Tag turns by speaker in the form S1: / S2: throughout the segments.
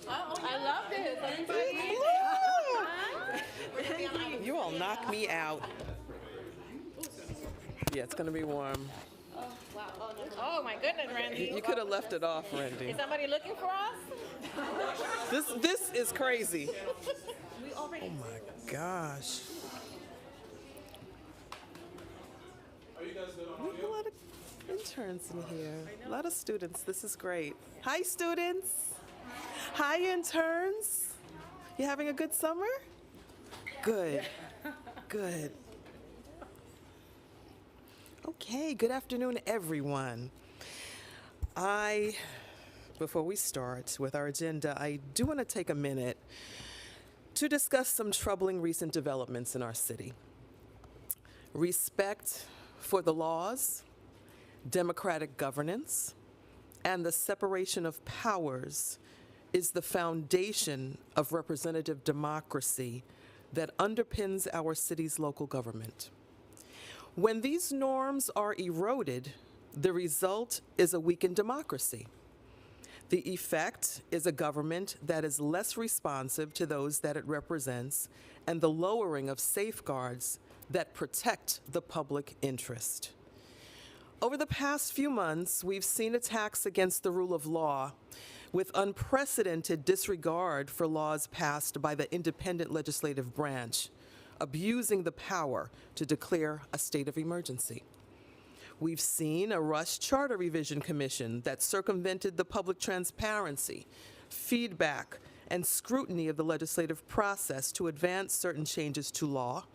S1: I love this. Everybody.
S2: You all knock me out. Yeah, it's gonna be warm.
S1: Oh my goodness, Randy.
S2: You could have left it off, Randy.
S1: Is somebody looking for us?
S2: This is crazy. Oh my gosh. We have a lot of interns in here. A lot of students. This is great. Hi, students. Hi, interns. You having a good summer? Good. Good. Okay, good afternoon, everyone. Before we start with our agenda, I do want to take a minute to discuss some troubling recent developments in our city. Respect for the laws, democratic governance, and the separation of powers is the foundation of representative democracy that underpins our city's local government. When these norms are eroded, the result is a weakened democracy. The effect is a government that is less responsive to those that it represents and the lowering of safeguards that protect the public interest. Over the past few months, we've seen attacks against the rule of law with unprecedented disregard for laws passed by the independent legislative branch, abusing the power to declare a state of emergency. We've seen a rushed charter revision commission that circumvented the public transparency, feedback, and scrutiny of the legislative process to advance certain changes to law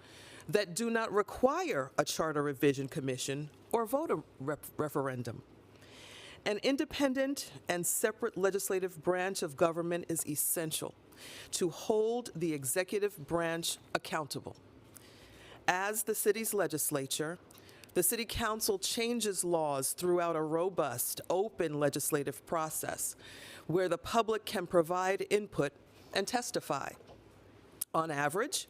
S2: that do not require a charter revision commission or vote a referendum. An independent and separate legislative branch of government is essential to hold the executive branch accountable. As the city's legislature, the City Council changes laws throughout a robust, open legislative process where the public can provide input and testify. On average,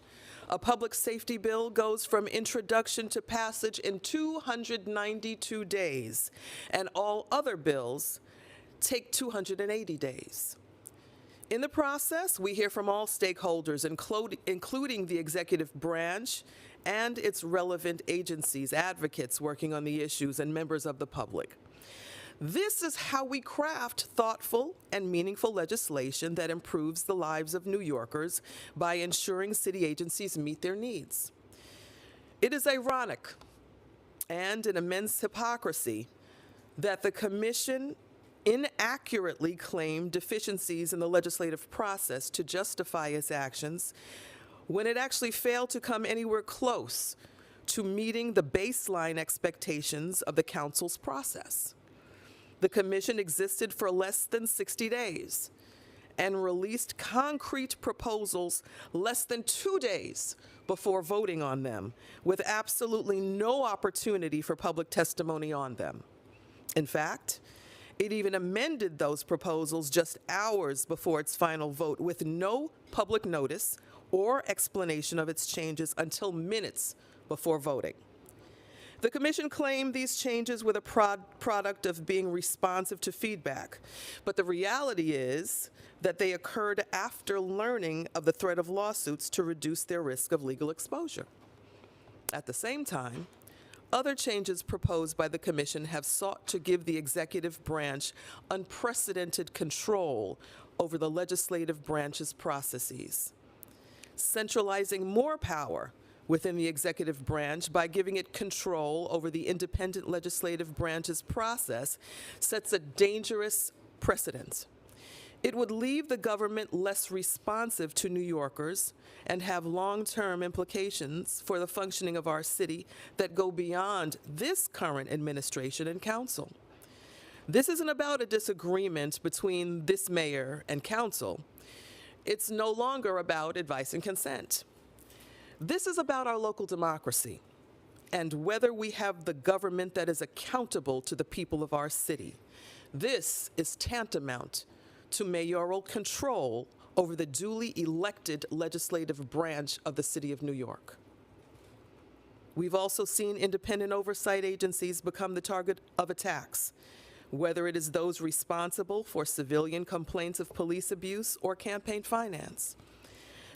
S2: a public safety bill goes from introduction to passage in 292 days, and all other bills take 280 days. In the process, we hear from all stakeholders, including the executive branch and its relevant agencies, advocates working on the issues, and members of the public. This is how we craft thoughtful and meaningful legislation that improves the lives of New Yorkers by ensuring city agencies meet their needs. It is ironic and an immense hypocrisy that the Commission inaccurately claimed deficiencies in the legislative process to justify its actions when it actually failed to come anywhere close to meeting the baseline expectations of the Council's process. The Commission existed for less than 60 days and released concrete proposals less than 2 days before voting on them, with absolutely no opportunity for public testimony on them. In fact, it even amended those proposals just hours before its final vote with no public notice or explanation of its changes until minutes before voting. The Commission claimed these changes were the product of being responsive to feedback, but the reality is that they occurred after learning of the threat of lawsuits to reduce their risk of legal exposure. At the same time, other changes proposed by the Commission have sought to give the executive branch unprecedented control over the legislative branch's processes, centralizing more power within the executive branch by giving it control over the independent legislative branch's process sets a dangerous precedent. It would leave the government less responsive to New Yorkers and have long-term implications for the functioning of our city that go beyond this current administration and council. This isn't about a disagreement between this mayor and council. It's no longer about advice and consent. This is about our local democracy and whether we have the government that is accountable to the people of our city. This is tantamount to mayoral control over the duly elected legislative branch of the City of New York. We've also seen independent oversight agencies become the target of attacks, whether it is those responsible for civilian complaints of police abuse or campaign finance.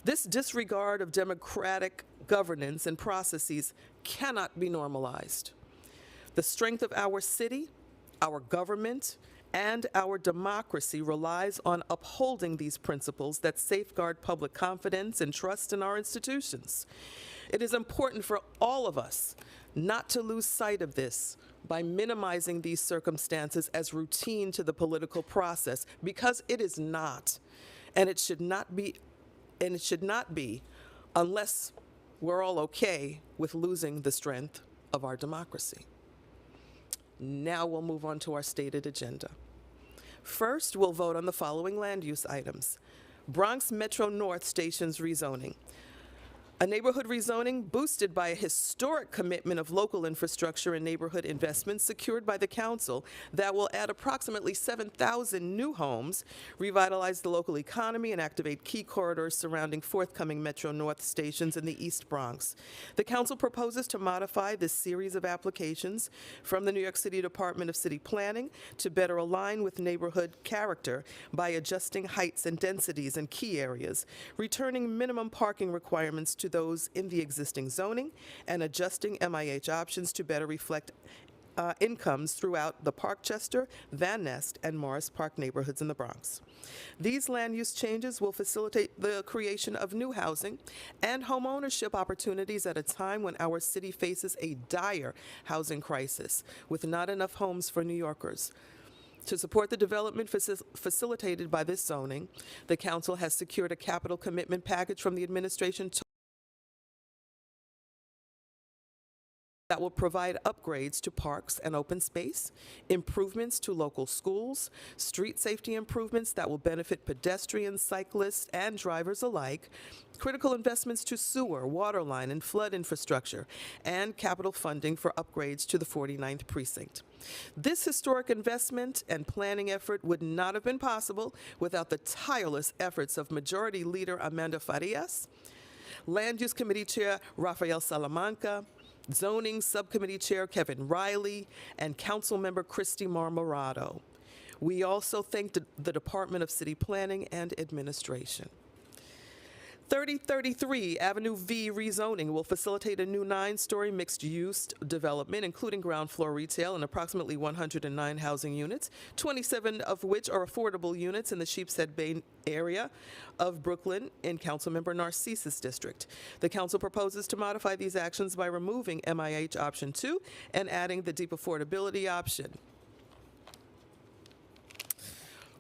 S2: This disregard of democratic governance and processes cannot be normalized. The strength of our city, our government, and our democracy relies on upholding these principles that safeguard public confidence and trust in our institutions. It is important for all of us not to lose sight of this by minimizing these circumstances as routine to the political process, because it is not, and it should not be, unless we're all okay with losing the strength of our democracy. Now we'll move on to our stated agenda. First, we'll vote on the following land use items. Bronx Metro North Stations rezoning. A neighborhood rezoning boosted by a historic commitment of local infrastructure and neighborhood investments secured by the council that will add approximately 7,000 new homes, revitalize the local economy, and activate key corridors surrounding forthcoming Metro North stations in the East Bronx. The council proposes to modify this series of applications from the New York City Department of City Planning to better align with neighborhood character by adjusting heights and densities in key areas, returning minimum parking requirements to those in the existing zoning, and adjusting MIH options to better reflect incomes throughout the Parkchester, Van Nest, and Morris Park neighborhoods in the Bronx. These land use changes will facilitate the creation of new housing and home ownership opportunities at a time when our city faces a dire housing crisis with not enough homes for New Yorkers. To support the development facilitated by this zoning, the council has secured a capital commitment package from the administration that will provide upgrades to parks and open space, improvements to local schools, street safety improvements that will benefit pedestrians, cyclists, and drivers alike, critical investments to sewer, water line, and flood infrastructure, and capital funding for upgrades to the 49th precinct. This historic investment and planning effort would not have been possible without the tireless efforts of Majority Leader Amanda Farias, Land Use Committee Chair Rafael Salamanca, Zoning Subcommittee Chair Kevin Riley, and Council Member Christy Marmorato. We also thank the Department of City Planning and Administration. 3033 Avenue V rezoning will facilitate a new 9-story mixed-use development, including ground floor retail and approximately 109 housing units, 27 of which are affordable units in the Sheepshead Bay area of Brooklyn in Councilmember Narcissus District. The council proposes to modify these actions by removing MIH option 2 and adding the deep affordability option.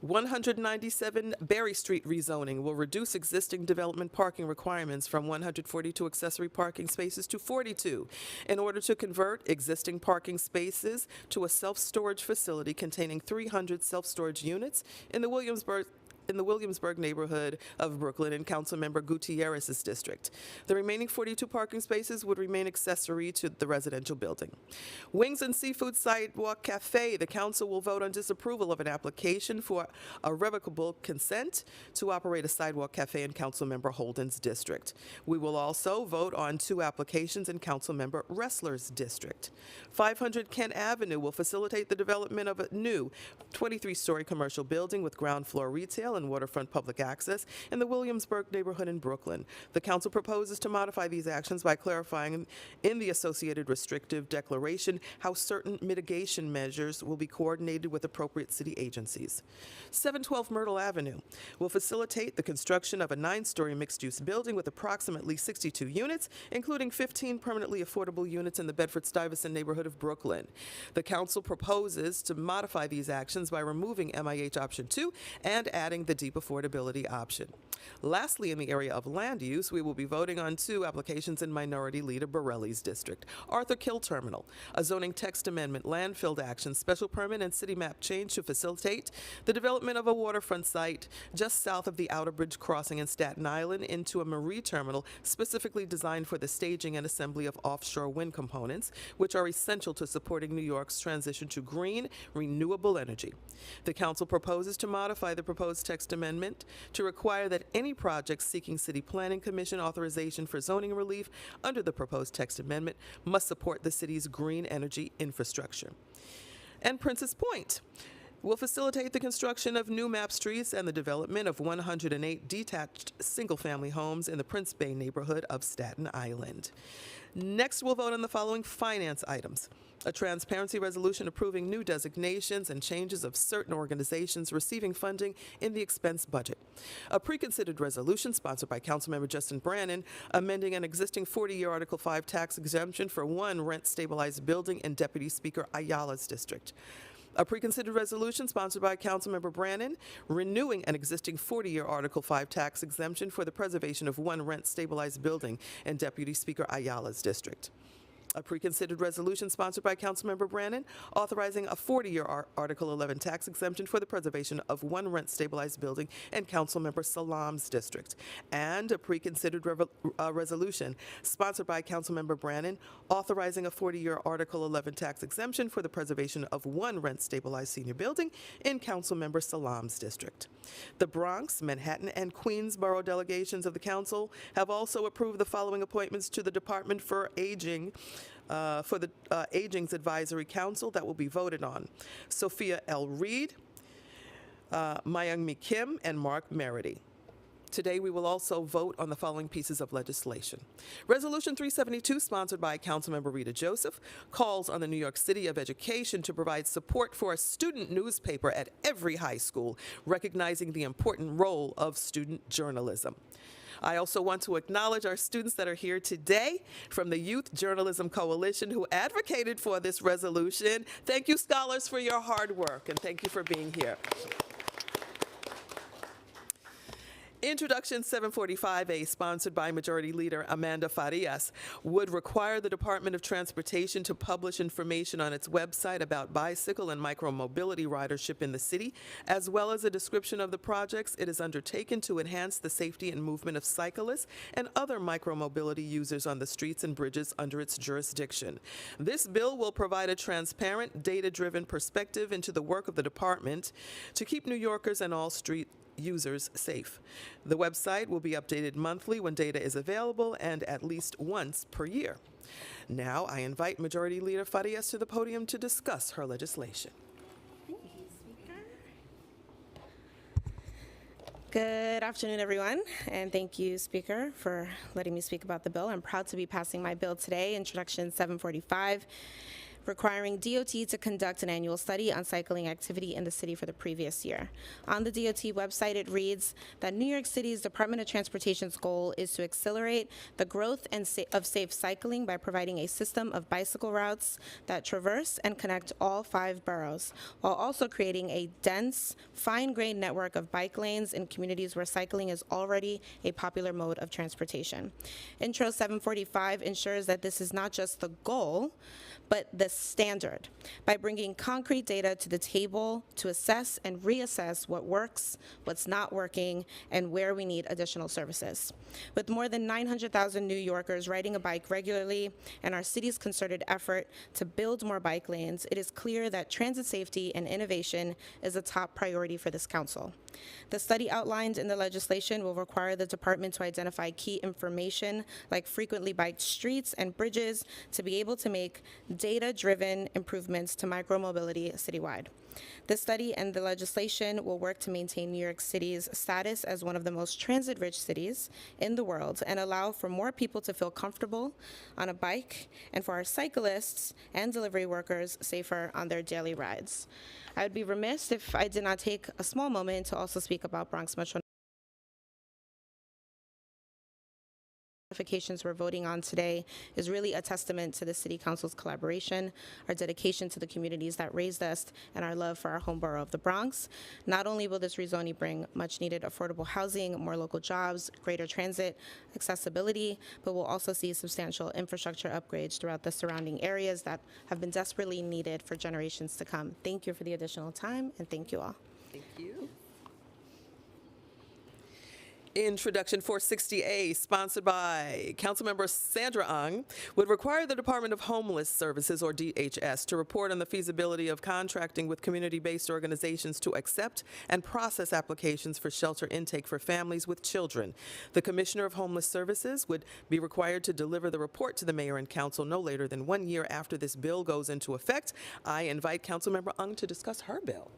S2: 197 Berry Street rezoning will reduce existing development parking requirements from 142 accessory parking spaces to 42 in order to convert existing parking spaces to a self-storage facility containing 300 self-storage units in the Williamsburg neighborhood of Brooklyn in Councilmember Gutierrez's district. The remaining 42 parking spaces would remain accessory to the residential building. Wings and Seafood Sidewalk Cafe, the council will vote on disapproval of an application for a revocable consent to operate a sidewalk cafe in Councilmember Holden's district. We will also vote on 2 applications in Councilmember Ressler's district. 500 Kent Avenue will facilitate the development of a new 23-story commercial building with ground floor retail and waterfront public access in the Williamsburg neighborhood in Brooklyn. The council proposes to modify these actions by clarifying in the associated restrictive declaration how certain mitigation measures will be coordinated with appropriate city agencies. 712 Myrtle Avenue will facilitate the construction of a 9-story mixed-use building with approximately 62 units, including 15 permanently affordable units in the Bedford-Stuyvesant neighborhood of Brooklyn. The council proposes to modify these actions by removing MIH option 2 and adding the deep affordability option. Lastly, in the area of land use, we will be voting on 2 applications in Minority Leader Borelli's district. Arthur Kill Terminal, a zoning text amendment, landfill action, special permit, and city map change to facilitate the development of a waterfront site just south of the Outer Bridge crossing in Staten Island into a marine terminal specifically designed for the staging and assembly of offshore wind components, which are essential to supporting New York's transition to green, renewable energy. The council proposes to modify the proposed text amendment to require that any project seeking City Planning Commission authorization for zoning relief under the proposed text amendment must support the city's green energy infrastructure. And Princess Point will facilitate the construction of new map streets and the development of 108 detached single-family homes in the Prince Bay neighborhood of Staten Island. Next, we'll vote on the following finance items. A transparency resolution approving new designations and changes of certain organizations receiving funding in the expense budget. A preconsidered resolution sponsored by Councilmember Justin Brannan amending an existing 40-year Article 5 tax exemption for one rent-stabilized building in Deputy Speaker Ayala's district. A preconsidered resolution sponsored by Councilmember Brannan renewing an existing 40-year Article 5 tax exemption for the preservation of one rent-stabilized building in Deputy Speaker Ayala's district. A preconsidered resolution sponsored by Councilmember Brannan authorizing a 40-year Article 11 tax exemption for the preservation of one rent-stabilized building in Councilmember Salam's district. And a preconsidered resolution sponsored by Councilmember Brannan authorizing a 40-year Article 11 tax exemption for the preservation of one rent-stabilized senior building in Councilmember Salam's district. The Bronx, Manhattan, and Queens borough delegations of the council have also approved the following appointments to the Department for Aging for the Aging's Advisory Council that will be voted on. Sophia L. Reed, Myung-Mi Kim, and Mark Merity. Today, we will also vote on the following pieces of legislation. Resolution 372, sponsored by Councilmember Rita Joseph, calls on the New York City of Education to provide support for a student newspaper at every high school, recognizing the important role of student journalism. I also want to acknowledge our students that are here today from the Youth Journalism Coalition who advocated for this resolution. Thank you, scholars, for your hard work, and thank you for being here. Introduction 745A, sponsored by Majority Leader Amanda Farias, would require the Department of Transportation to publish information on its website about bicycle and micromobility ridership in the city, as well as a description of the projects it has undertaken to enhance the safety and movement of cyclists and other micromobility users on the streets and bridges under its jurisdiction. This bill will provide a transparent, data-driven perspective into the work of the department to keep New Yorkers and all street users safe. The website will be updated monthly when data is available and at least once per year. Now I invite Majority Leader Farias to the podium to discuss her legislation.
S3: Good afternoon, everyone, and thank you, Speaker, for letting me speak about the bill. I'm proud to be passing my bill today, Introduction 745, requiring DOT to conduct an annual study on cycling activity in the city for the previous year. On the DOT website, it reads that New York City's Department of Transportation's goal is to accelerate the growth of safe cycling by providing a system of bicycle routes that traverse and connect all 5 boroughs, while also creating a dense, fine-grained network of bike lanes in communities where cycling is already a popular mode of transportation. Intro 745 ensures that this is not just the goal, but the standard, by bringing concrete data to the table to assess and reassess what works, what's not working, and where we need additional services. With more than 900,000 New Yorkers riding a bike regularly and our city's concerted effort to build more bike lanes, it is clear that transit safety and innovation is a top priority for this council. The study outlined in the legislation will require the department to identify key information like frequently biked streets and bridges to be able to make data-driven improvements to micromobility citywide. The study and the legislation will work to maintain New York City's status as one of the most transit-rich cities in the world and allow for more people to feel comfortable on a bike and for our cyclists and delivery workers safer on their daily rides. I would be remiss if I did not take a small moment to also speak about Bronx Metro modifications we're voting on today is really a testament to the City Council's collaboration, our dedication to the communities that raised us, and our love for our home borough of the Bronx. Not only will this rezoning bring much needed affordable housing, more local jobs, greater transit accessibility, but we'll also see substantial infrastructure upgrades throughout the surrounding areas that have been desperately needed for generations to come. Thank you for the additional time, and thank you all.
S2: Thank you. Introduction 460A, sponsored by Councilmember Sandra Ung, would require the Department of Homeless Services, or DHS, to report on the feasibility of contracting with community-based organizations to accept and process applications for shelter intake for families with children. The Commissioner of Homeless Services would be required to deliver the report to the Mayor and Council no later than 1 year after this bill goes into effect. I invite Councilmember Ung to discuss her bill.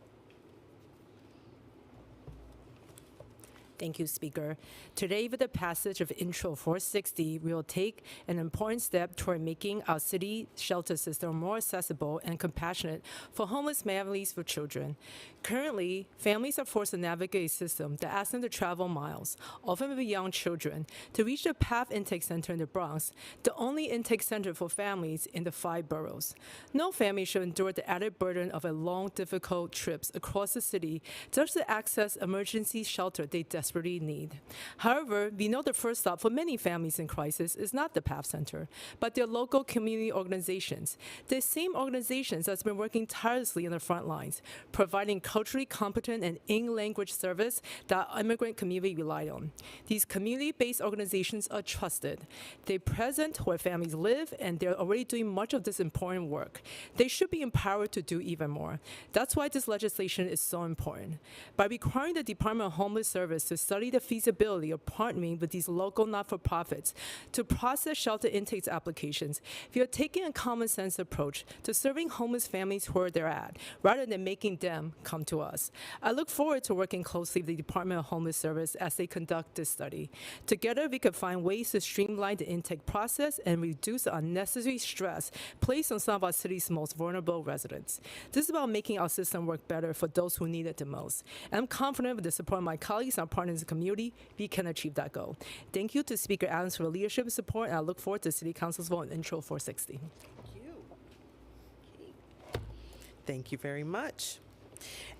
S4: Thank you, Speaker. Today, with the passage of Intro 460, we will take an important step toward making our city shelter system more accessible and compassionate for homeless families with children. Currently, families are forced to navigate a system that asks them to travel miles, often with young children, to reach the PATH Intake Center in the Bronx, the only intake center for families in the 5 boroughs. No family should endure the added burden of a long, difficult trips across the city just to access emergency shelter they desperately need. However, we know the first stop for many families in crisis is not the PATH Center, but their local community organizations. The same organizations that's been working tirelessly on the front lines, providing culturally competent and in-language service that our immigrant community rely on. These community-based organizations are trusted. They're present where families live, and they're already doing much of this important work. They should be empowered to do even more. That's why this legislation is so important. By requiring the Department of Homeless Service to study the feasibility of partnering with these local not-for-profits to process shelter intake applications, we are taking a common sense approach to serving homeless families where they're at, rather than making them come to us. I look forward to working closely with the Department of Homeless Service as they conduct this study. Together, we could find ways to streamline the intake process and reduce the unnecessary stress placed on some of our city's most vulnerable residents. This is about making our system work better for those who need it the most. And I'm confident with the support of my colleagues and our partners in the community, we can achieve that goal. Thank you to Speaker Adams for the leadership and support, and I look forward to City Council's vote on Intro 460.
S2: Thank you very much.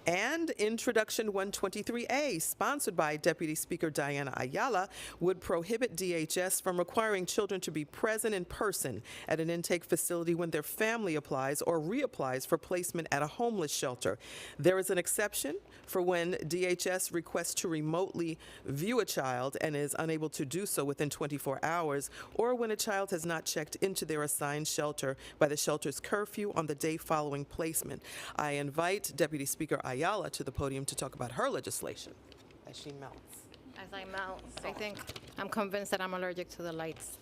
S2: And Introduction 123A, sponsored by Deputy Speaker Diana Ayala, would prohibit DHS from requiring children to be present in person at an intake facility when their family applies or reapplies for placement at a homeless shelter. There is an exception for when DHS requests to remotely view a child and is unable to do so within 24 hours, or when a child has not checked into their assigned shelter by the shelter's curfew on the day following placement. I invite Deputy Speaker Ayala to the podium to talk about her legislation as she melts.
S1: As I melt, I think I'm convinced that I'm allergic to the lights.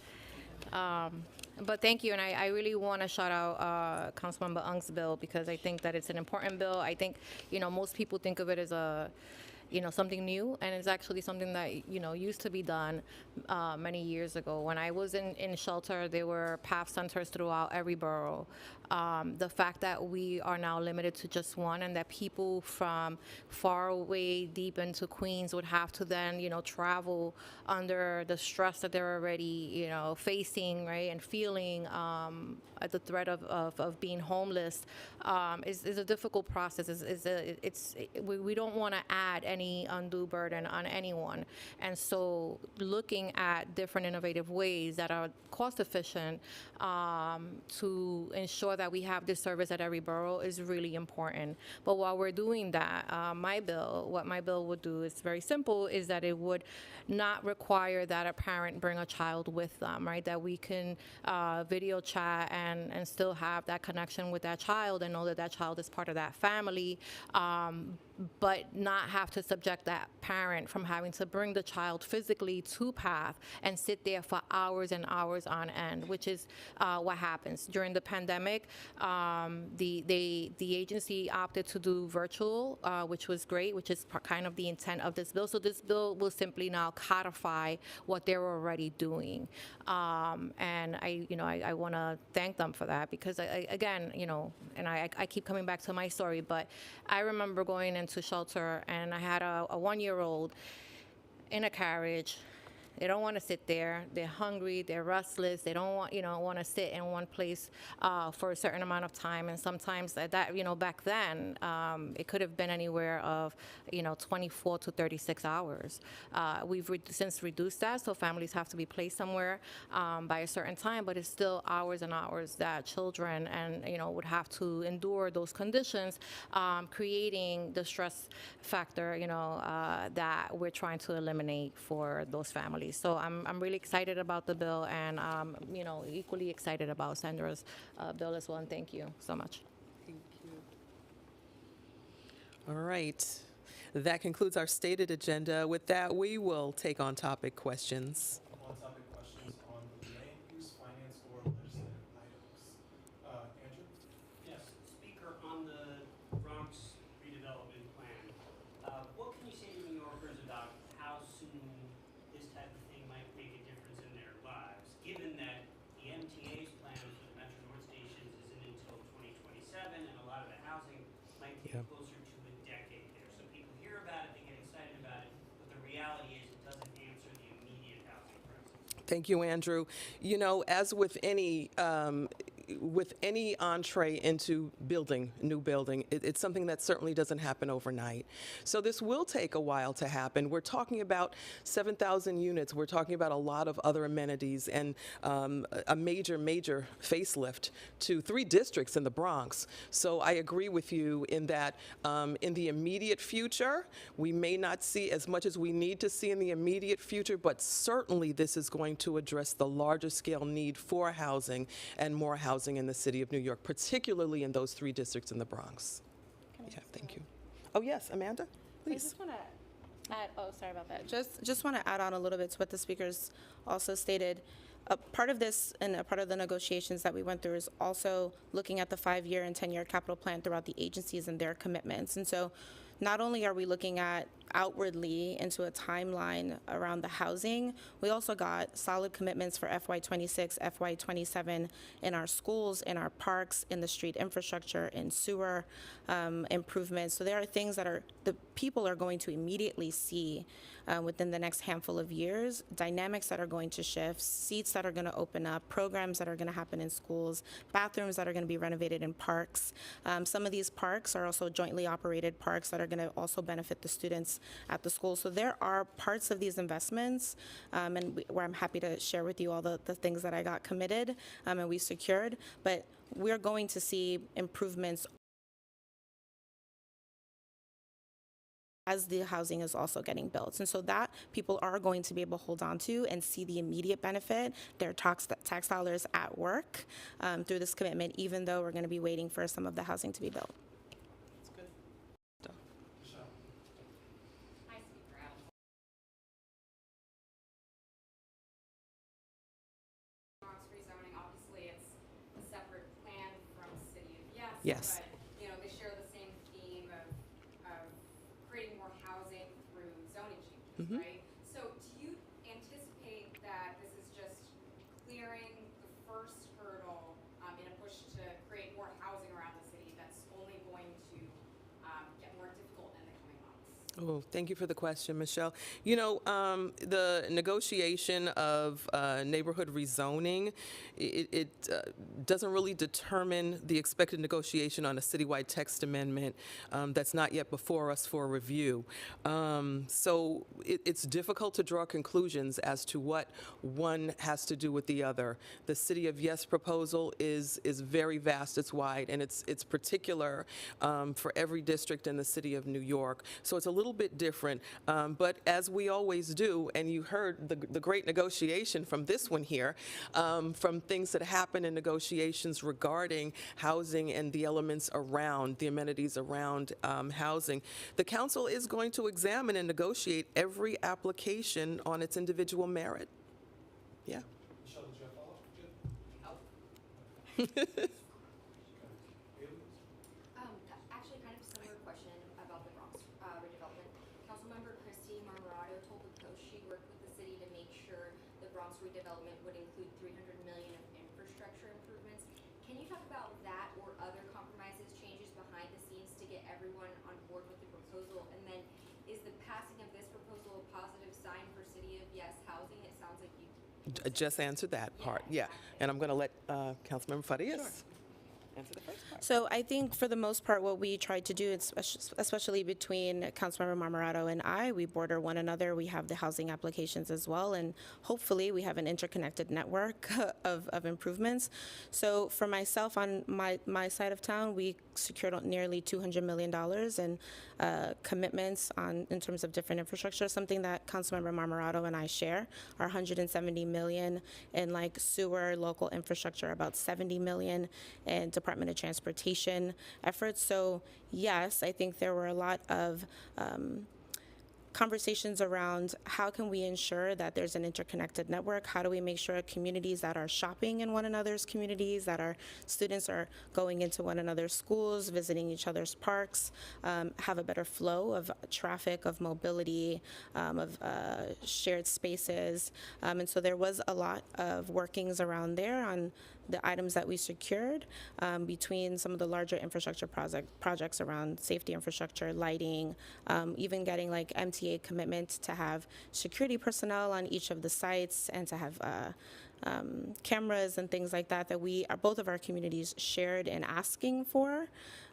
S1: But thank you, and I really want to shout out Councilmember Ung's bill, because I think that it's an important bill. I think, most people think of it as something new, and it's actually something that, used to be done many years ago. When I was in shelter, there were PATH centers throughout every borough. The fact that we are now limited to just one, and that people from far away deep into Queens would have to then, travel under the stress that they're already, facing, right, and feeling at the threat of being homeless is a difficult process. We don't want to add any undue burden on anyone. And so looking at different innovative ways that are cost efficient to ensure that we have this service at every borough is really important. But while we're doing that, what my bill would do is very simple, is that it would not require that a parent bring a child with them, right? That we can video chat and still have that connection with that child and know that that child is part of that family, but not have to subject that parent from having to bring the child physically to PATH and sit there for hours and hours on end, which is what happens. During the pandemic, the agency opted to do virtual, which was great, which is kind of the intent of this bill. So this bill will simply now codify what they're already doing. And I want to thank them for that, because again, and I keep coming back to my story, but I remember going into shelter and I had a 1-year-old in a carriage, They don't want to sit there. They're hungry. They're restless. They don't want to sit in one place for a certain amount of time. And sometimes back then, it could have been anywhere of, 24 to 36 hours. We've since reduced that, so families have to be placed somewhere by a certain time, but it's still hours and hours that children would have to endure those conditions, creating the stress factor, that we're trying to eliminate for those families. So I'm really excited about the bill, and equally excited about Sandra's bill as well. And thank you so much.
S2: Thank you. All right. That concludes our stated agenda. With that, we will take on topic questions.
S5: On-topic questions on the land use, finance, or legislative items. Andrew?
S6: Yes, Speaker, on the Bronx redevelopment plan, what can you say to New Yorkers about how soon this type of thing might make a difference in their lives, given that the MTA's plan for the Metro North stations isn't until 2027, and a lot of the housing might take closer to a decade there. So people hear about it, they get excited about it, but the reality is it doesn't answer the immediate housing crisis.
S2: Thank you, Andrew. As with any entree into new building, it's something that certainly doesn't happen overnight. So this will take a while to happen. We're talking about 7,000 units. We're talking about a lot of other amenities and a major facelift to 3 districts in the Bronx. So I agree with you in that in the immediate future, we may not see as much as we need to see in the immediate future, but certainly this is going to address the larger scale need for housing and more housing in the city of New York, particularly in those 3 districts in the Bronx. Yeah, thank you. Oh, yes, Amanda,
S3: I
S2: please.
S3: just want to add, sorry about that. Just want to add on a little bit to what the speakers also stated. A part of this and a part of the negotiations that we went through is also looking at the 5-year and 10-year capital plan throughout the agencies and their commitments. And so not only are we looking at outwardly into a timeline around the housing, we also got solid commitments for FY26, FY27 in our schools, in our parks, in the street infrastructure, in sewer improvements. So there are things that the people are going to immediately see within the next handful of years, dynamics that are going to shift, seats that are going to open up, programs that are going to happen in schools, bathrooms that are going to be renovated in parks. Some of these parks are also jointly operated parks that are going to also benefit the students at the school. So there are parts of these investments, where I'm happy to share with you all the things that I got committed and we secured, but we're going to see improvements as the housing is also getting built. And so that people are going to be able to hold on to and see the immediate benefit, their tax dollars at work through this commitment, even though we're going to be waiting for some of the housing to be built.
S5: Michelle?
S7: Hi, Speaker. Bronx rezoning, obviously, it's a separate plan from City of Yes.
S2: Yes.
S7: But, they share the same theme of creating more housing through zoning changes, right? So do you anticipate that this is just clearing the first hurdle in a push to create more housing around the city that's only going to get more difficult in the coming months?
S2: Oh, thank you for the question, Michelle. The negotiation of neighborhood rezoning, it doesn't really determine the expected negotiation on a citywide text amendment that's not yet before us for review. So it's difficult to draw conclusions as to what one has to do with the other. The City of Yes proposal is very vast, it's wide, and it's particular for every district in the city of New York. So it's a little bit different, but as we always do, and you heard the great negotiation from this one here, from things that happen in negotiations regarding housing and the elements around, the amenities around housing, the council is going to examine and negotiate every application on its individual merit. Yeah.
S5: Michelle, did you have follow-up? Good.
S7: Actually, kind of a similar question about the Bronx redevelopment. Councilmember Christy Marmorato told the Post she worked with the city to make sure the Bronx redevelopment would include $300 million of infrastructure improvements. Can you talk about that or other compromises, changes behind the scenes to get everyone on board with the proposal? And then, is the passing of this proposal a positive sign for City of Yes housing? It
S2: just answered that part, yeah. And I'm going to let Councilmember Farias answer the first part.
S3: So I think for the most part, what we tried to do, especially between Councilmember Marmorato and I, we border one another. We have the housing applications as well, and hopefully we have an interconnected network of improvements. So for myself, on my side of town, we secured nearly $200 million in commitments in terms of different infrastructure, something that Councilmember Marmorato and I share, are $170 million in like sewer, local infrastructure, about $70 million in Department of Transportation efforts. So yes, I think there were a lot of conversations around how can we ensure that there's an interconnected network? How do we make sure communities that are shopping in one another's communities, that our students are going into one another's schools, visiting each other's parks, have a better flow of traffic, of mobility, of shared spaces. And so there was a lot of workings around there on the items that we secured between some of the larger infrastructure projects around safety infrastructure, lighting, even getting like MTA commitment to have security personnel on each of the sites and to have cameras and things like that both of our communities shared in asking for.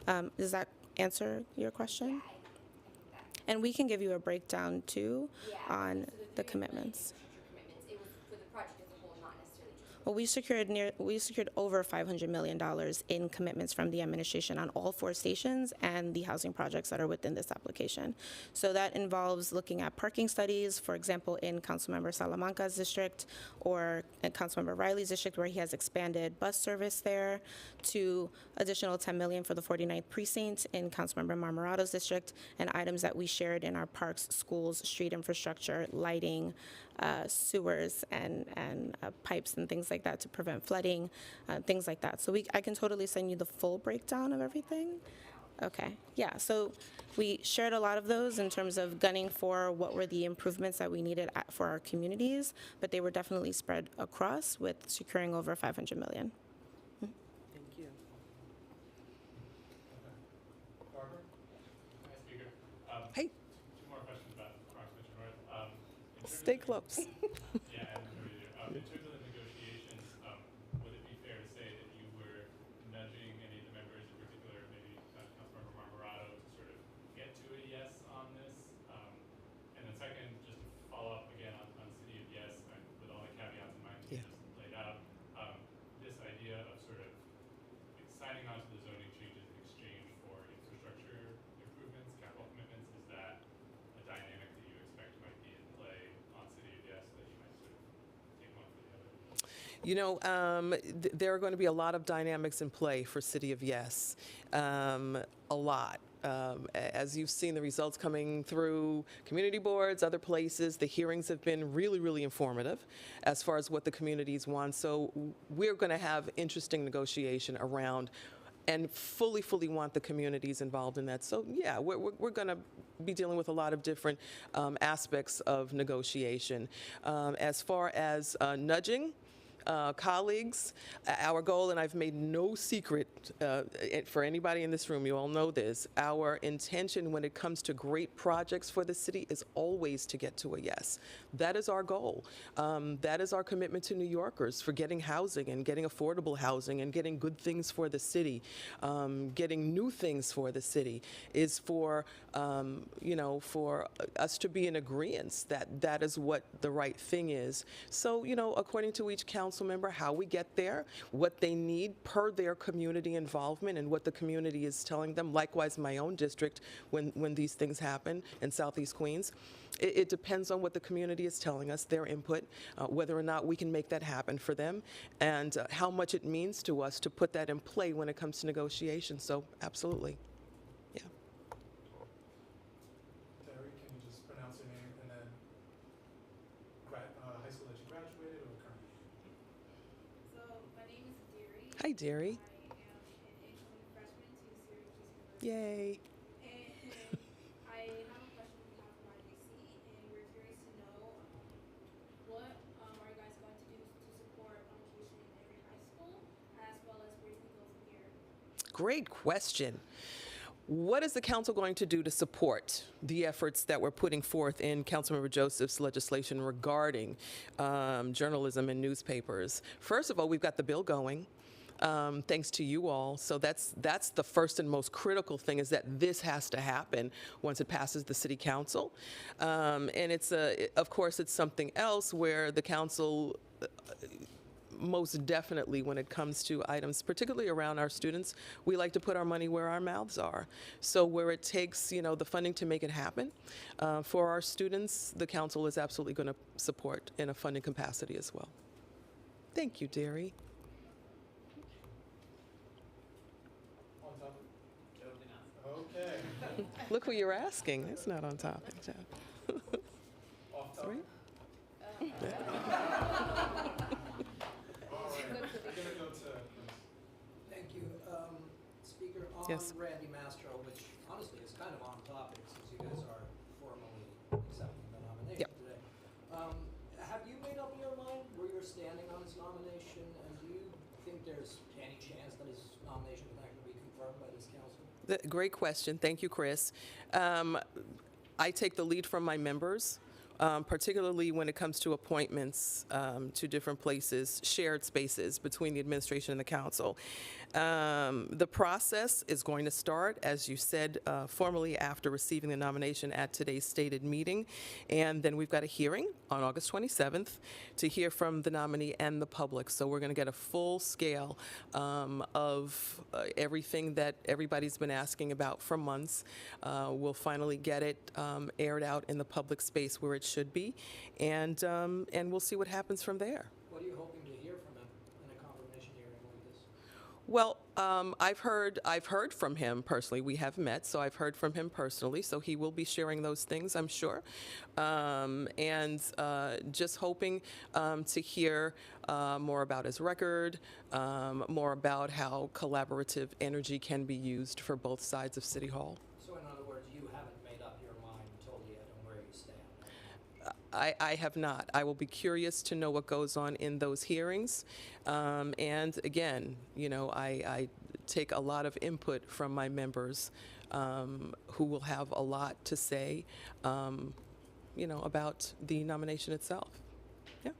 S3: Does that answer your question? And we can give you a breakdown too on the commitments.
S7: It was for the project as a whole, not necessarily just.
S3: Well, we secured over $500 million in commitments from the administration on all 4 stations and the housing projects that are within this application. So that involves looking at parking studies, for example, in Councilmember Salamanca's district or in Councilmember Riley's district, where he has expanded bus service there, to additional $10 million for the 49th precinct in Councilmember Marmorato's district, and items that we shared in our parks, schools, street infrastructure, lighting, sewers, and pipes and things like that to prevent flooding, things like that. So I can totally send you the full breakdown of everything. Okay, yeah, so we shared a lot of those in terms of gunning for what were the improvements that we needed for our communities, but they were definitely spread across with securing over $500 million.
S2: Thank you.
S5: Barbara?
S8: Hi, Speaker.
S2: Hey,
S8: Two more questions about Bronx Metro North. In terms
S2: stay
S8: of-
S2: close.
S8: Yeah, and in terms of the negotiations, would it be fair to say that you were nudging any of the members, in particular maybe Councilmember Marmorato, to sort of get to a yes on this? And then second, just to follow up again on City of Yes, with all the caveats in mind that you just laid out, this idea of sort of signing on to the zoning changes in exchange for infrastructure improvements, capital commitments, is that a dynamic that you expect might be in play on City of Yes, that you might sort of take one for the other?
S2: You know, there are going to be a lot of dynamics in play for City of Yes, a lot. As you've seen the results coming through community boards, other places, the hearings have been really, really informative as far as what the communities want. So we're going to have interesting negotiation around and fully want the communities involved in that. So yeah, we're going to be dealing with a lot of different aspects of negotiation. As far as nudging, colleagues, our goal, and I've made no secret for anybody in this room, you all know this, our intention when it comes to great projects for the city is always to get to a yes. That is our goal. That is our commitment to New Yorkers for getting housing and getting affordable housing and getting good things for the city, getting new things for the city, is for, for us to be in agreement that that is what the right thing is. So, according to each council member, how we get there, what they need per their community involvement and what the community is telling them. Likewise, my own district, when these things happen in Southeast Queens, it depends on what the community is telling us, their input, whether or not we can make that happen for them, and how much it means to us to put that in play when it comes to negotiations. So absolutely. Yeah.
S5: Terry, can you just pronounce your name and then high school that you graduated or currently?
S9: So, my name is Deary.
S2: Hi, Deary.
S9: I am an incoming freshman to Syracuse University.
S2: Yay.
S9: And I have a question on behalf of RJC, and we're curious to know what are you guys going to do to support education in every high school, as well as where you can go from here?
S2: Great question. What is the council going to do to support the efforts that we're putting forth in Councilmember Joseph's legislation regarding journalism and newspapers? First of all, we've got the bill going. Thanks to you all. So that's the first and most critical thing, is that this has to happen once it passes the city council. And of course, it's something else where the council most definitely, when it comes to items, particularly around our students, we like to put our money where our mouths are. So where it takes, the funding to make it happen for our students, the council is absolutely going to support in a funding capacity as well. Thank you, Derry.
S5: On topic? Okay.
S2: Look who you're asking. It's not on topic, Jeff.
S5: Off topic?
S2: Sorry?
S5: All right. We're gonna go to.
S10: Thank you. Speaker, on
S2: Yes.
S10: Randy Mastro, which honestly is kind of on topic since you guys are formally accepting the nomination
S2: Yep.
S10: today. Have you made up your mind where you're standing on his nomination, and do you think there's any chance that his nomination can actually be confirmed by this council?
S2: Great question. Thank you, Chris. I take the lead from my members, particularly when it comes to appointments to different places, shared spaces between the administration and the council. The process is going to start, as you said, formally after receiving the nomination at today's stated meeting. And then we've got a hearing on August 27th to hear from the nominee and the public. So we're going to get a full scale of everything that everybody's been asking about for months. We'll finally get it aired out in the public space where it should be. And we'll see what happens from there.
S10: What are you hoping to hear from him in a confirmation hearing like this?
S2: Well, I've heard from him personally. We have met, so I've heard from him personally. So he will be sharing those things, I'm sure, and just hoping to hear more about his record, more about how collaborative energy can be used for both sides of City Hall.
S10: So in other words, you haven't made up your mind totally yet on where you stand?
S2: I have not. I will be curious to know what goes on in those hearings. And again, I take a lot of input from my members who will have a lot to say, about the nomination itself. Yeah.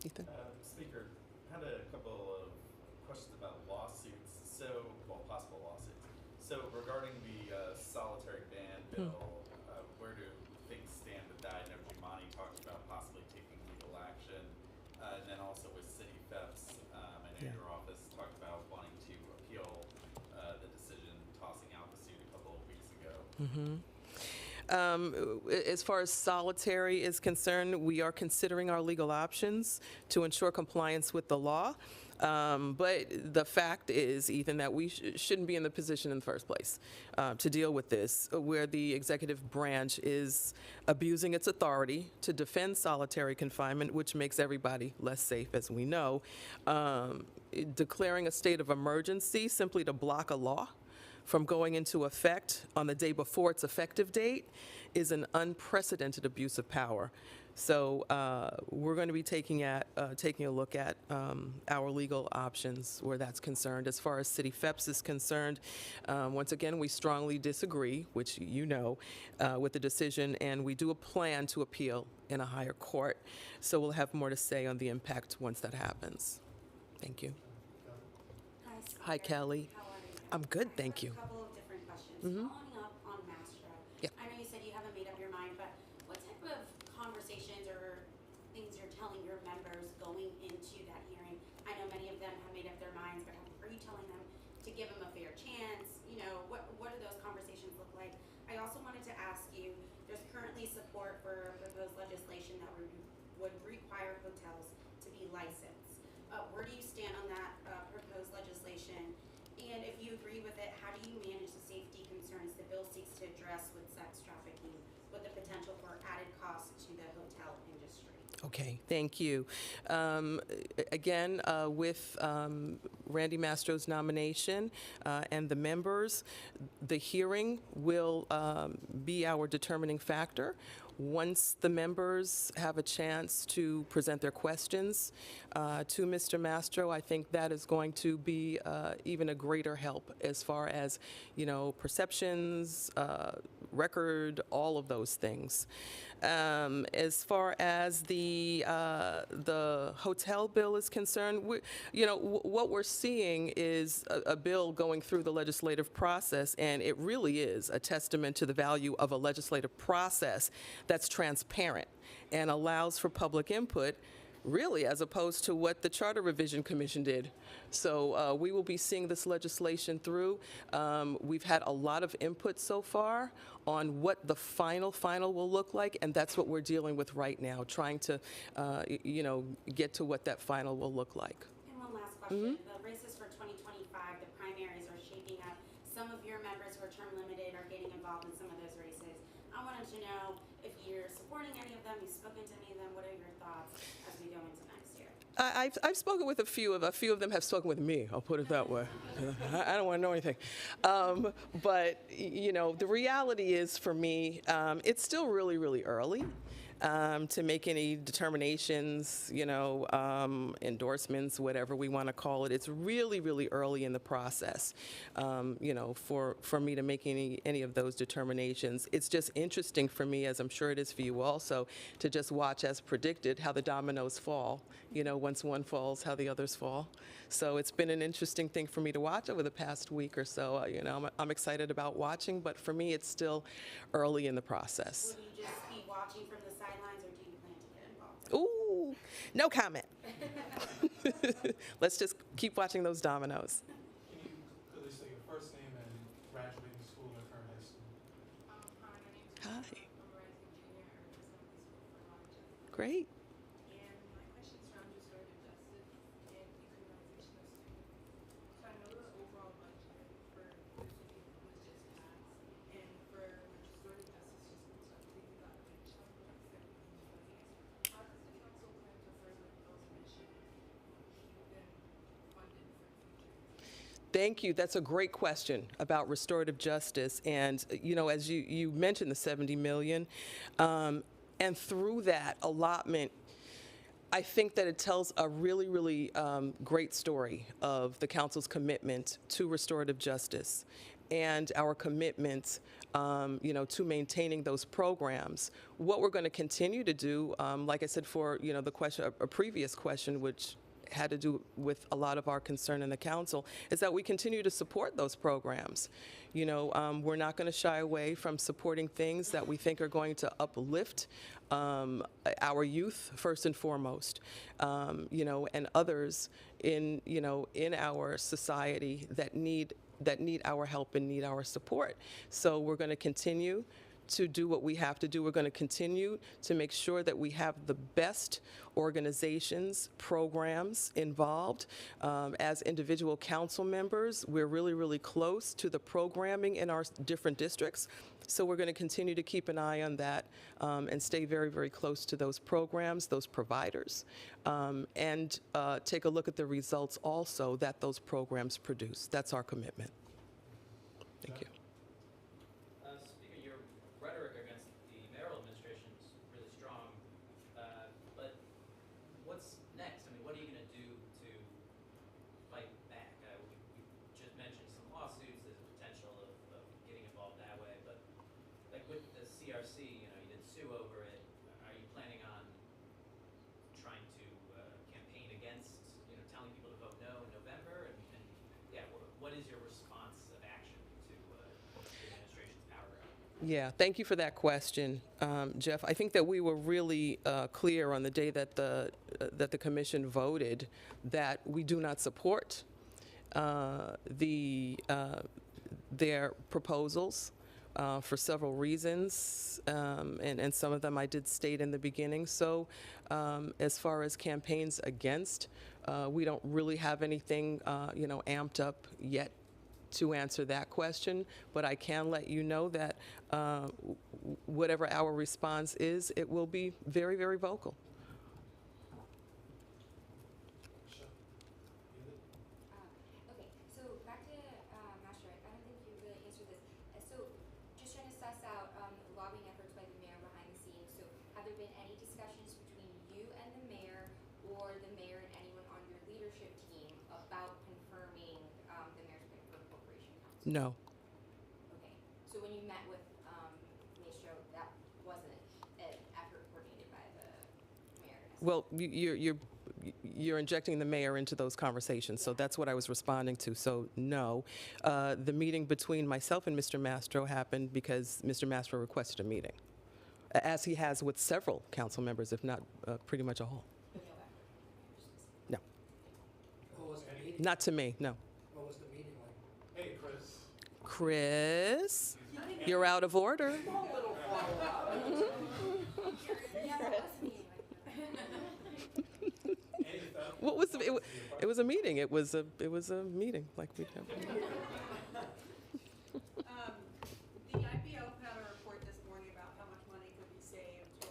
S2: Ethan?
S11: Speaker, I had a couple of questions about lawsuits, possible lawsuits. So regarding the solitary ban bill, where do things stand with that? I know Jumani talked about possibly taking legal action. And then also with City FEPS, I know
S2: Yeah.
S11: your office talked about wanting to appeal the decision, tossing out the suit a couple of weeks ago.
S2: As far as solitary is concerned, we are considering our legal options to ensure compliance with the law. But the fact is, Ethan, that we shouldn't be in the position in the first place to deal with this, where the executive branch is abusing its authority to defend solitary confinement, which makes everybody less safe, as we know. Declaring a state of emergency simply to block a law from going into effect on the day before its effective date is an unprecedented abuse of power. So we're going to be taking a look at our legal options where that's concerned. As far as City FEPS is concerned, once again, we strongly disagree, which with the decision, and we do a plan to appeal in a higher court. So we'll have more to say on the impact once that happens. Thank you. Hi, Kelly.
S12: How are you?
S2: I'm good, thank you.
S12: A couple of different questions.
S2: Mhm.
S12: Following up on Mastro.
S2: Yeah.
S12: I know you said you haven't made up your mind, but what type of conversations or things you're telling your members going into that hearing? I know many of them have made up their minds, but are you telling them to give them a fair chance? What do those conversations look like? I also wanted to ask you, there's currently support for proposed legislation that would require hotels to be licensed. Where do you stand on that proposed legislation? And if you agree with it, how do you manage the safety concerns the bill seeks to address with sex trafficking, with the potential for added costs to the hotel industry?
S2: Okay, thank you. Again, with Randy Mastro's nomination and the members, the hearing will be our determining factor. Once the members have a chance to present their questions to Mr. Mastro, I think that is going to be even a greater help as far as, perceptions, record, all of those things. As far as the hotel bill is concerned, what we're seeing is a bill going through the legislative process, and it really is a testament to the value of a legislative process that's transparent and allows for public input, really, as opposed to what the Charter Revision Commission did. So we will be seeing this legislation through. We've had a lot of input so far on what the final will look like, and that's what we're dealing with right now, trying to, get to what that final will look like.
S12: And one last question. The races for 2025, the primaries are shaping up. Some of your members who are term limited are getting involved in some of those races. I wanted to know if you're supporting any of them, you've spoken to any of them, what are your thoughts as we go into next year?
S2: I've spoken with a few of them have spoken with me, I'll put it that way. I don't want to know anything. But, the reality is for me, it's still really, really early to make any determinations, endorsements, whatever we want to call it. It's really, really early in the process, for me to make any of those determinations. It's just interesting for me, as I'm sure it is for you also, to just watch, as predicted, how the dominoes fall. Once one falls, how the others fall. So it's been an interesting thing for me to watch over the past week or so. I'm excited about watching, but for me, it's still early in the process.
S12: Will you just be watching from the sidelines, or do you plan to get involved?
S2: Ooh, no comment. Let's just keep watching those dominoes.
S5: Can you clearly say your first name and graduating school or current high school?
S7: Hi, my name's
S2: Hi.
S7: I'm a rising junior at Assembly School for Longevity.
S2: Great.
S7: And my question is around restorative justice and decriminalization of students. So I know the overall budget for this week was just passed, and for restorative justice systems, I believe we got a big chunk, like $7 million. How does the council plan to further those missions and keep them funded for the future?
S2: Thank you. That's a great question about restorative justice. And, as you mentioned, the $70 million, and through that allotment, I think that it tells a really, really great story of the council's commitment to restorative justice and our commitment, to maintaining those programs. What we're going to continue to do, like I said, for the question, a previous question, which had to do with a lot of our concern in the council, is that we continue to support those programs. We're not going to shy away from supporting things that we think are going to uplift our youth first and foremost, and others in our society that need our help and need our support. So we're going to continue to do what we have to do. We're going to continue to make sure that we have the best organizations, programs involved. As individual council members, we're really, really close to the programming in our different districts. So we're going to continue to keep an eye on that and stay very, very close to those programs, those providers, and take a look at the results also that those programs produce. That's our commitment. Thank you.
S13: Speaker, your rhetoric against the mayoral administration is really strong, but what's next? I mean, what are you going to do to fight back? We just mentioned some lawsuits. There's a potential of getting involved that way, but like with the CRC, you did sue over it. Are you planning on trying to campaign against, telling people to vote no in November? And yeah, what is your response of action to the administration's power grab?
S2: Yeah, thank you for that question, Jeff. I think that we were really clear on the day that the commission voted that we do not support their proposals for several reasons, and some of them I did state in the beginning. So as far as campaigns against, we don't really have anything amped up yet to answer that question, but I can let you know that whatever our response is, it will be very, very vocal.
S7: Okay, so back to Master, I don't think you really answered this. So just trying to suss out lobbying efforts by the mayor behind the scenes there been any discussions between you and the mayor or the mayor and anyone on your leadership team about confirming the Mayor's Pittsburgh Corporation Council?
S2: No.
S7: Okay, so when you met with Maestro, that wasn't an effort coordinated by the mayor?
S2: Well, you're injecting the mayor into those conversations, so that's what I was responding to. So no, the meeting between myself and Mr. Mastro happened because Mr. Mastro requested a meeting, as he has with several council members, if not pretty much a whole. No,
S10: What was the meeting?
S2: not to me. No.
S10: What was the meeting like?
S5: Hey, Chris.
S2: Chris, you're out of order. What was it was a meeting. It was a meeting like we have.
S14: The IPO put out a report this morning about how much money could be saved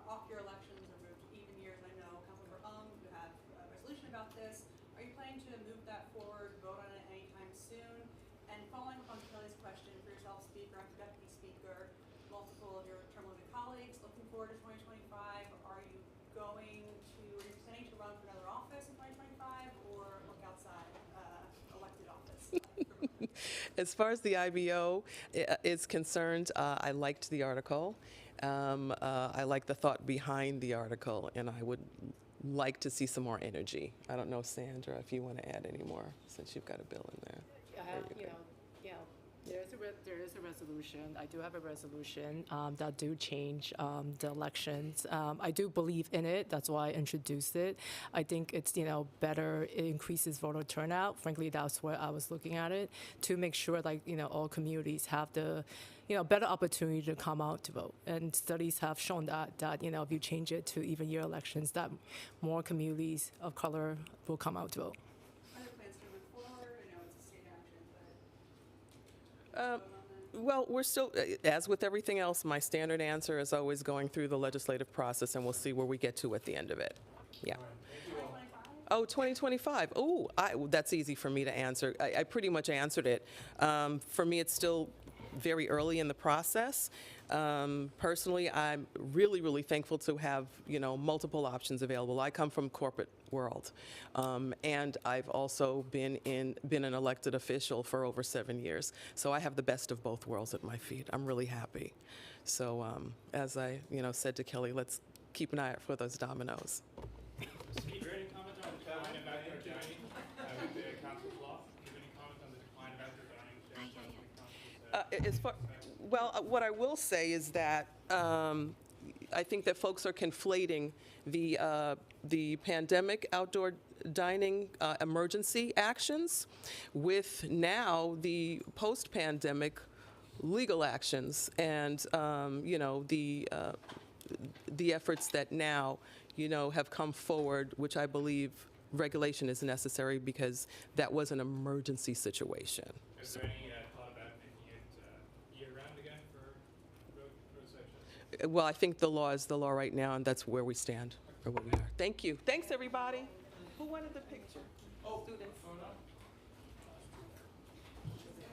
S14: off your elections or moved to even years. I know Councilmember you have a resolution about this. Are you planning to move that forward, vote on it anytime soon? And following up on Kelly's question for yourself, Speaker, and for Deputy Speaker, multiple of your term limited colleagues looking forward to 2025. Are you planning to run for another office in 2025 or look outside elected office?
S2: As far as the IBO is concerned, I liked the article. I like the thought behind the article, and I would like to see some more energy. I don't know, Sandra, if you want to add any more, since you've got a bill in there.
S4: There is a resolution. I do have a resolution that do change the elections. I do believe in it. That's why I introduced it. I think it's better. It increases voter turnout. Frankly, that's where I was looking at it, to make sure all communities have the better opportunity to come out to vote. And studies have shown that if you change it to even year elections, that more communities of color will come out to vote.
S14: Are there plans to move forward? I know it's a state action, but.
S2: Well, we're still, as with everything else, my standard answer is always going through the legislative process, and we'll see where we get to at the end of it. Yeah. Oh, 2025. Oh, that's easy for me to answer. I pretty much answered it. For me, it's still very early in the process. Personally, I'm really, really thankful to have, multiple options available. I come from corporate world, and I've also been an elected official for over 7 years. So I have the best of both worlds at my feet. I'm really happy. So as I, said to Kelly, let's keep an eye out for those dominoes.
S8: Speaker, any comment on the decline of outdoor dining with the council's law? Do you have any comment on the decline of outdoor dining?
S2: What I will say is that I think that folks are conflating the pandemic outdoor dining emergency actions with now the post-pandemic legal actions and the efforts that now have come forward, which I believe regulation is necessary because that was an emergency situation.
S8: Is there any thought about making it year-round again for roadside shows?
S2: Well, I think the law is the law right now, and that's where we stand, or where we are. Thank you. Thanks, everybody. Who wanted the picture?
S8: Oh,
S2: students.
S8: no.